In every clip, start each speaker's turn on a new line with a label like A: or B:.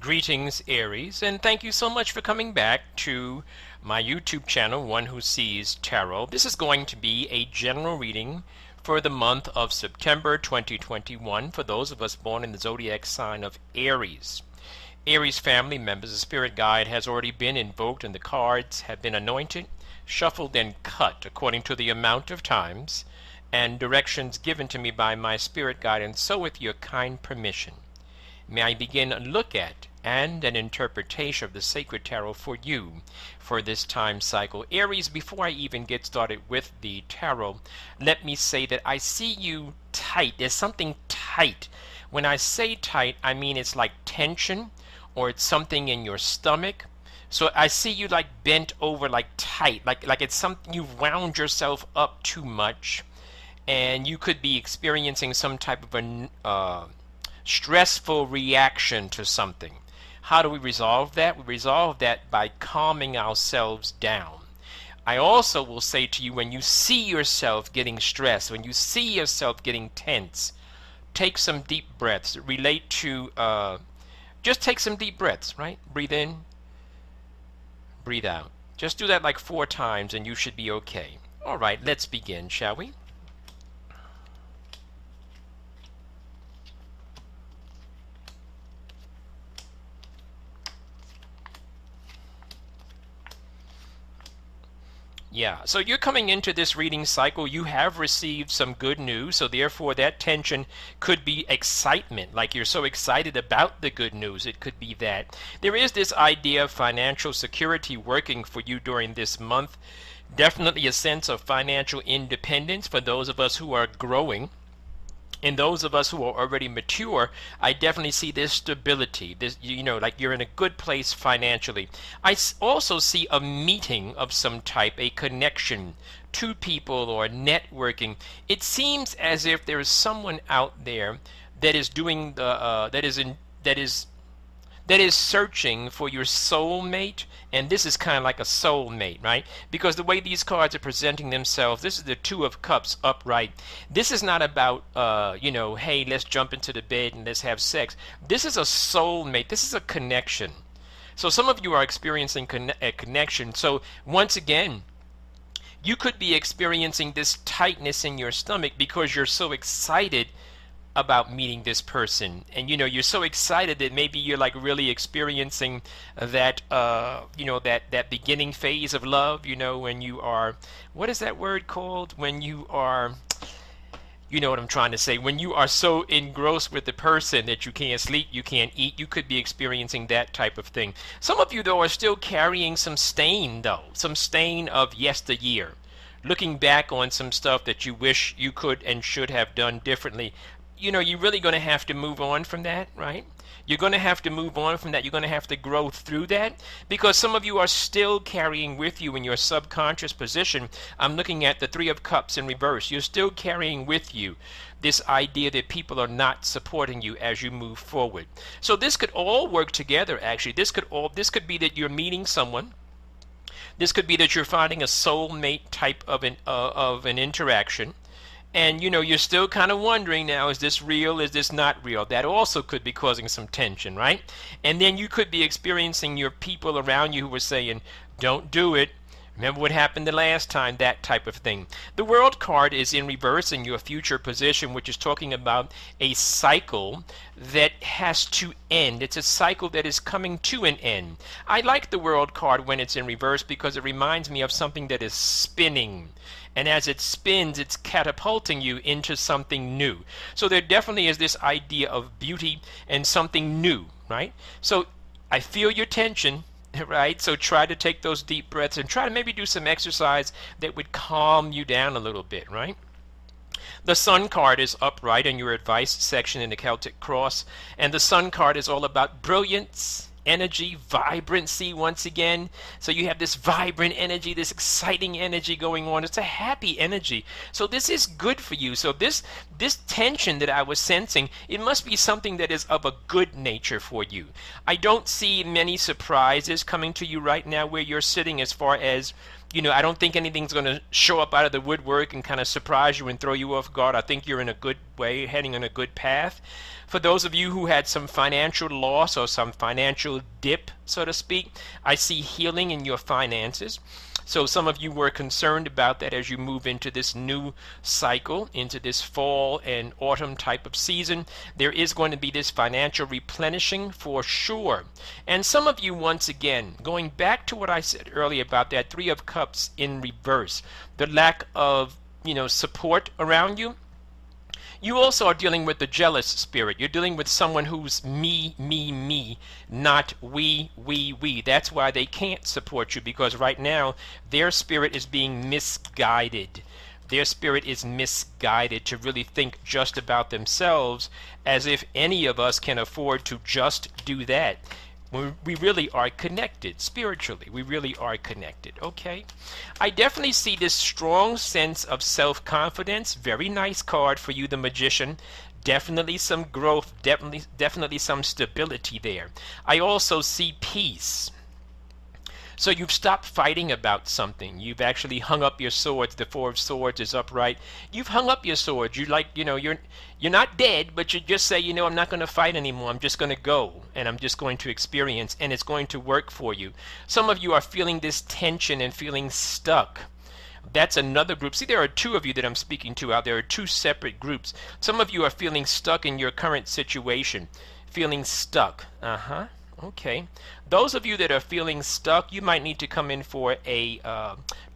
A: Greetings, Aries, and thank you so much for coming back to my YouTube channel, One Who Sees Tarot. This is going to be a general reading for the month of September 2021 for those of us born in the zodiac sign of Aries. Aries family members, the spirit guide has already been invoked and the cards have been anointed, shuffled, and cut according to the amount of times and directions given to me by my spirit guide, and so with your kind permission, may I begin a look at and an interpretation of the sacred tarot for you for this time cycle. Aries, before I even get started with the tarot, let me say that I see you tight. There's something tight. When I say tight, I mean it's like tension or it's something in your stomach. So I see you like bent over, like tight, like it's something you've wound yourself up too much, and you could be experiencing some type of a stressful reaction to something. How do we resolve that? We resolve that by calming ourselves down. I also will say to you, when you see yourself getting stressed, when you see yourself getting tense, take some deep breaths. Relate to, just take some deep breaths, right? Breathe in, breathe out. Just do that like 4 times and you should be okay. All right, let's begin, shall we? Yeah, so you're coming into this reading cycle, you have received some good news, so therefore that tension could be excitement, like you're so excited about the good news. It could be that. There is this idea of financial security working for you during this month. Definitely a sense of financial independence for those of us who are growing. In those of us who are already mature, I definitely see this stability, this, like you're in a good place financially. I also see a meeting of some type, a connection, two people or networking. It seems as if there is someone out there that is doing the that is searching for your soulmate, and this is kind of like a soulmate, right? Because the way these cards are presenting themselves, this is the Two of Cups upright. This is not about, hey, let's jump into the bed and let's have sex. This is a soulmate. This is a connection. So some of you are experiencing a connection. So once again, you could be experiencing this tightness in your stomach because you're so excited about meeting this person, and you're so excited that maybe you're like really experiencing that that beginning phase of love, when you are, what is that word called, when you are, you know what I'm trying to say, when you are so engrossed with the person that you can't sleep, you can't eat. You could be experiencing that type of thing. Some of you though are still carrying some stain, some stain of yesteryear, looking back on some stuff that you wish you could and should have done differently. You're really going to have to move on from that, right? You're going to have to move on from that. You're going to have to grow through that, because some of you are still carrying with you in your subconscious position. I'm looking at the Three of Cups in reverse. You're still carrying with you this idea that people are not supporting you as you move forward. So this could all work together, actually. This could be that you're meeting someone. This could be that you're finding a soulmate type of an interaction. And you're still kind of wondering now, is this real? Is this not real? That also could be causing some tension, right? And then you could be experiencing your people around you who are saying, don't do it. Remember what happened the last time, that type of thing. The World card is in reverse in your future position, which is talking about a cycle that has to end. It's a cycle that is coming to an end. I like the World card when it's in reverse because it reminds me of something that is spinning. And as it spins, it's catapulting you into something new. So there definitely is this idea of beauty and something new, right? So I feel your tension, right? So try to take those deep breaths and try to maybe do some exercise that would calm you down a little bit, right? The Sun card is upright in your advice section in the Celtic Cross, and the Sun card is all about brilliance, energy, vibrancy once again. So you have this vibrant energy, this exciting energy going on. It's a happy energy. So this is good for you. So this tension that I was sensing, it must be something that is of a good nature for you. I don't see many surprises coming to you right now where you're sitting, as far as I don't think anything's going to show up out of the woodwork and kind of surprise you and throw you off guard. I think you're in a good way, heading on a good path. For those of you who had some financial loss or some financial dip, so to speak, I see healing in your finances. So some of you were concerned about that as you move into this new cycle, into this fall and autumn type of season. There is going to be this financial replenishing for sure. And some of you, once again, going back to what I said earlier about that Three of Cups in reverse, the lack of, support around you. You also are dealing with the jealous spirit. You're dealing with someone who's me, not we. That's why they can't support you, because right now their spirit is being misguided. Their spirit is misguided to really think just about themselves, as if any of us can afford to just do that. We really are connected spiritually. We really are connected. Okay. I definitely see this strong sense of self-confidence. Very nice card for you, the Magician. Definitely some growth. Definitely some stability there. I also see peace. So you've stopped fighting about something. You've actually hung up your swords. The Four of Swords is upright. You've hung up your swords. You're not dead, but you just say, I'm not going to fight anymore. I'm just going to go, and I'm just going to experience, and it's going to work for you. Some of you are feeling this tension and feeling stuck. That's another group. See, there are two of you that I'm speaking to out there. There are two separate groups. Some of you are feeling stuck in your current situation. Feeling stuck. Okay. Those of you that are feeling stuck, you might need to come in for a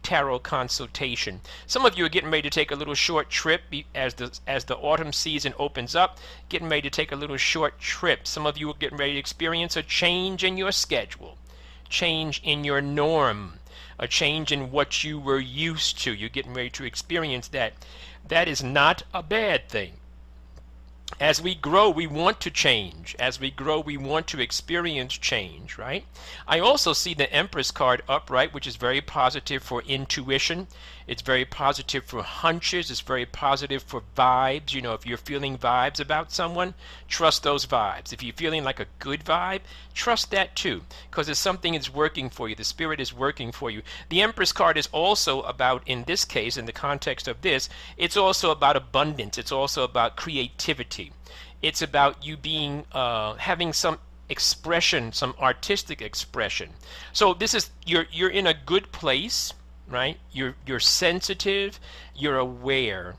A: tarot consultation. Some of you are getting ready to take a little short trip as the autumn season opens up, getting ready to take a little short trip. Some of you are getting ready to experience a change in your schedule, change in your norm, a change in what you were used to. You're getting ready to experience that. That is not a bad thing. As we grow, we want to change. As we grow, we want to experience change, right? I also see the Empress card upright, which is very positive for intuition. It's very positive for hunches. It's very positive for vibes. If you're feeling vibes about someone, trust those vibes. If you're feeling like a good vibe, trust that too, because if something is working for you, the spirit is working for you. The Empress card is also about, in this case, in the context of this, it's also about abundance. It's also about creativity. It's about you being having some expression, some artistic expression. So this is you're in a good place, right? You're sensitive, you're aware.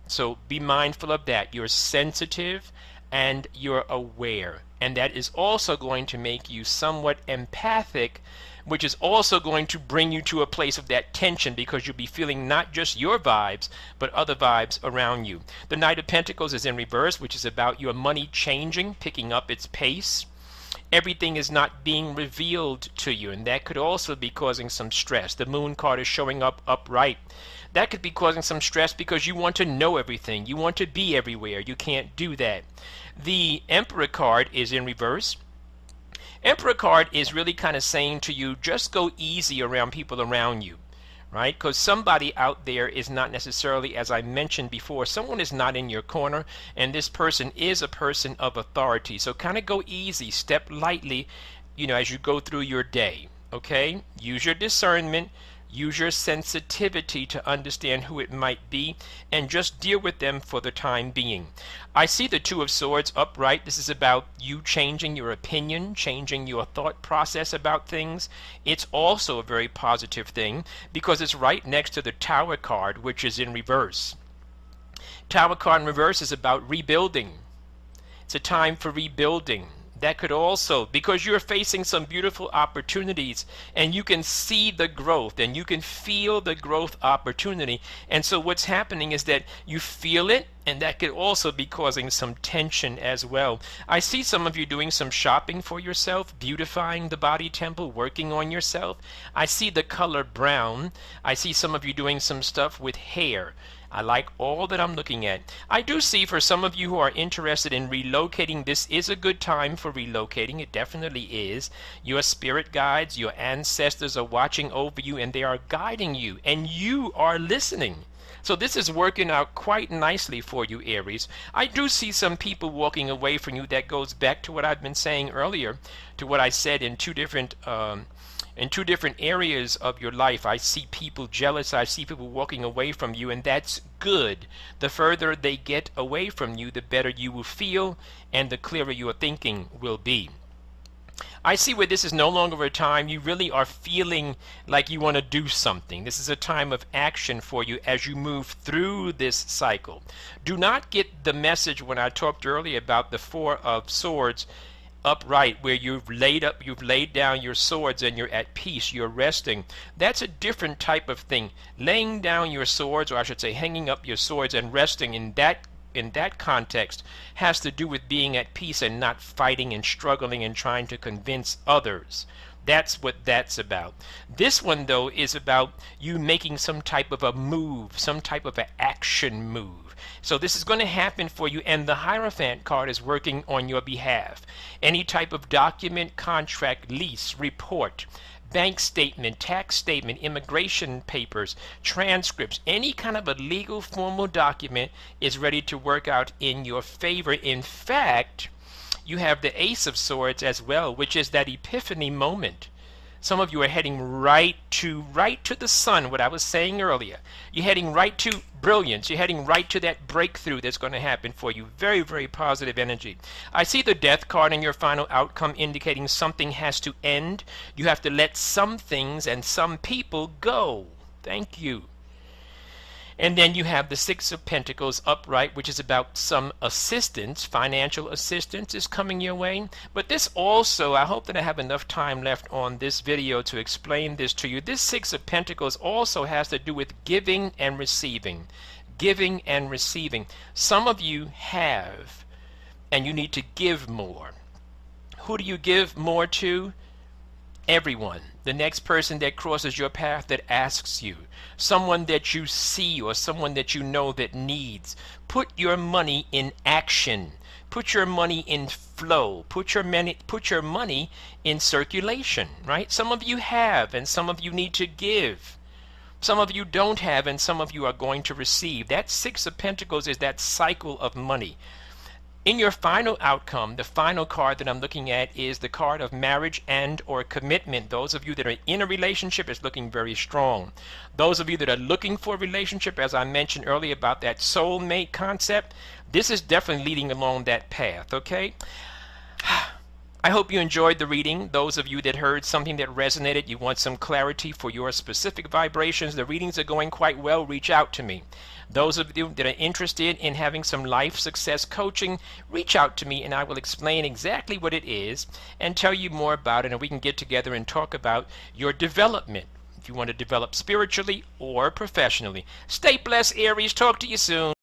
A: So be mindful of that. You're sensitive and you're aware. And that is also going to make you somewhat empathic, which is also going to bring you to a place of that tension, because you'll be feeling not just your vibes, but other vibes around you. The Knight of Pentacles is in reverse, which is about your money changing, picking up its pace. Everything is not being revealed to you, and that could also be causing some stress. The Moon card is showing up upright. That could be causing some stress because you want to know everything. You want to be everywhere. You can't do that. The Emperor card is in reverse. Emperor card is really kind of saying to you, just go easy around people around you, right? Because somebody out there is not necessarily, as I mentioned before, someone is not in your corner, and this person is a person of authority. So kind of go easy, step lightly, as you go through your day, okay? Use your discernment. Use your sensitivity to understand who it might be, and just deal with them for the time being. I see the Two of Swords upright. This is about you changing your opinion, changing your thought process about things. It's also a very positive thing because it's right next to the Tower card, which is in reverse. Tower card in reverse is about rebuilding. It's a time for rebuilding. That could also, because you're facing some beautiful opportunities, and you can see the growth and you can feel the growth opportunity. And so what's happening is that you feel it, and that could also be causing some tension as well. I see some of you doing some shopping for yourself, beautifying the body temple, working on yourself. I see the color brown. I see some of you doing some stuff with hair. I like all that I'm looking at. I do see for some of you who are interested in relocating, this is a good time for relocating. It definitely is. Your spirit guides, your ancestors are watching over you, and they are guiding you, and you are listening. So this is working out quite nicely for you, Aries. I do see some people walking away from you. That goes back to what I've been saying earlier, to what I said in two different in two different areas of your life. I see people jealous, I see people walking away from you, and that's good. The further they get away from you, the better you will feel and the clearer your thinking will be. I see where this is no longer a time you really are feeling like you want to do something. This is a time of action for you as you move through this cycle. Do not get the message when I talked earlier about the Four of Swords upright, where you've laid down your swords and you're at peace, you're resting. That's a different type of thing. Laying down your swords, or I should say hanging up your swords and resting in that context, has to do with being at peace and not fighting and struggling and trying to convince others. That's what that's about. This one, though, is about you making some type of a move, some type of an action move. So this is going to happen for you, and the Hierophant card is working on your behalf. Any type of document, contract, lease, report, bank statement, tax statement, immigration papers, transcripts, any kind of a legal formal document is ready to work out in your favor. In fact, you have the Ace of Swords as well, which is that epiphany moment. Some of you are heading right to the sun, what I was saying earlier. You're heading right to brilliance. You're heading right to that breakthrough that's going to happen for you. Very, very positive energy. I see the Death card in your final outcome indicating something has to end. You have to let some things and some people go. Thank you. And then you have the Six of Pentacles upright, which is about some assistance, financial assistance is coming your way. But this also, I hope that I have enough time left on this video to explain this to you. This Six of Pentacles also has to do with giving and receiving. Giving and receiving. Some of you have, and you need to give more. Who do you give more to? Everyone. The next person that crosses your path that asks you, someone that you see or someone that you know that needs. Put your money in action. Put your money in flow. Put your money in circulation, right? Some of you have and some of you need to give. Some of you don't have and some of you are going to receive. That Six of Pentacles is that cycle of money. In your final outcome, the final card that I'm looking at is the card of marriage and or commitment. Those of you that are in a relationship, is looking very strong. Those of you that are looking for a relationship, as I mentioned earlier about that soulmate concept, this is definitely leading along that path, okay? I hope you enjoyed the reading. Those of you that heard something that resonated, you want some clarity for your specific vibrations, the readings are going quite well. Reach out to me. Those of you that are interested in having some life success coaching, reach out to me and I will explain exactly what it is and tell you more about it, and we can get together and talk about your development if you want to develop spiritually or professionally. Stay blessed, Aries. Talk to you soon.